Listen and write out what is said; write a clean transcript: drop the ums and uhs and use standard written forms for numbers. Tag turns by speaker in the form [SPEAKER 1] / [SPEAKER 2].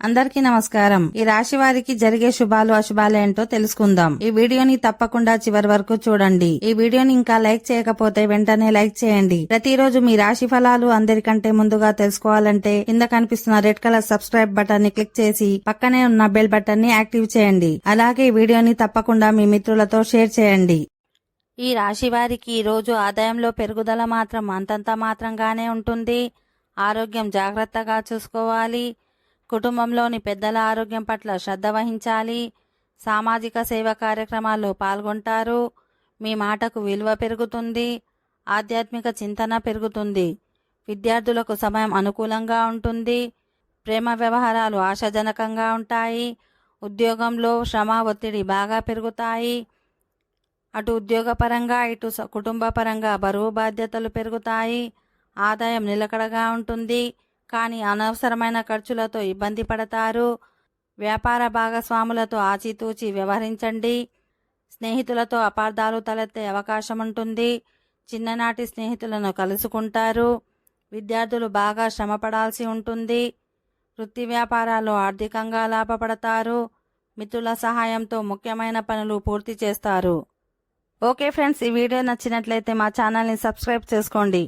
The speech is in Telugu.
[SPEAKER 1] అందరికీ నమస్కారం. ఈ రాశి వారికి జరిగే శుభాలు అశుభాలు ఏంటో తెలుసుకుందాం. ఈ వీడియోని తప్పకుండా చివరి వరకు చూడండి. ఈ వీడియోని ఇంకా లైక్ చేయకపోతే వెంటనే లైక్ చేయండి. ప్రతిరోజు మీ రాశి ఫలాలు అందరికంటే ముందుగా తెలుసుకోవాలంటే కింద కనిపిస్తున్న రెడ్ కలర్ సబ్స్క్రైబ్ బటన్ ని క్లిక్ చేసి పక్కనే ఉన్న బెల్ బటన్ ని యాక్టివ్ చేయండి. అలాగే ఈ వీడియోని తప్పకుండా మీ మిత్రులతో షేర్ చేయండి. ఈ రాశి వారికి ఈ రోజు ఆదాయంలో పెరుగుదల మాత్రం అంతంత మాత్రంగానే ఉంటుంది. ఆరోగ్యం జాగ్రత్తగా చూసుకోవాలి. కుటుంబంలోని పెద్దల ఆరోగ్యం పట్ల శ్రద్ధ వహించాలి. సామాజిక సేవ కార్యక్రమాల్లో పాల్గొంటారు. మీ మాటకు విలువ పెరుగుతుంది. ఆధ్యాత్మిక చింతన పెరుగుతుంది. విద్యార్థులకు సమయం అనుకూలంగా ఉంటుంది. ప్రేమ వ్యవహారాలు ఆశాజనకంగా ఉంటాయి. ఉద్యోగంలో శ్రమ ఒత్తిడి బాగా పెరుగుతాయి. అటు ఉద్యోగపరంగా ఇటు కుటుంబపరంగా బరువు బాధ్యతలు పెరుగుతాయి. ఆదాయం నిలకడగా ఉంటుంది. కానీ అనవసరమైన ఖర్చులతో ఇబ్బంది పడతారు. వ్యాపార భాగస్వాములతో ఆచితూచి వ్యవహరించండి. స్నేహితులతో అపార్థాలు తలెత్తే అవకాశం ఉంటుంది. చిన్ననాటి స్నేహితులను కలుసుకుంటారు. విద్యార్థులు బాగా శ్రమపడాల్సి ఉంటుంది. వృత్తి వ్యాపారాల్లో ఆర్థికంగా లాభపడతారు. మిత్రుల సహాయంతో ముఖ్యమైన పనులు పూర్తి చేస్తారు. ఓకే ఫ్రెండ్స్, ఈ వీడియో నచ్చినట్లయితే మా ఛానల్ని సబ్స్క్రైబ్ చేసుకోండి.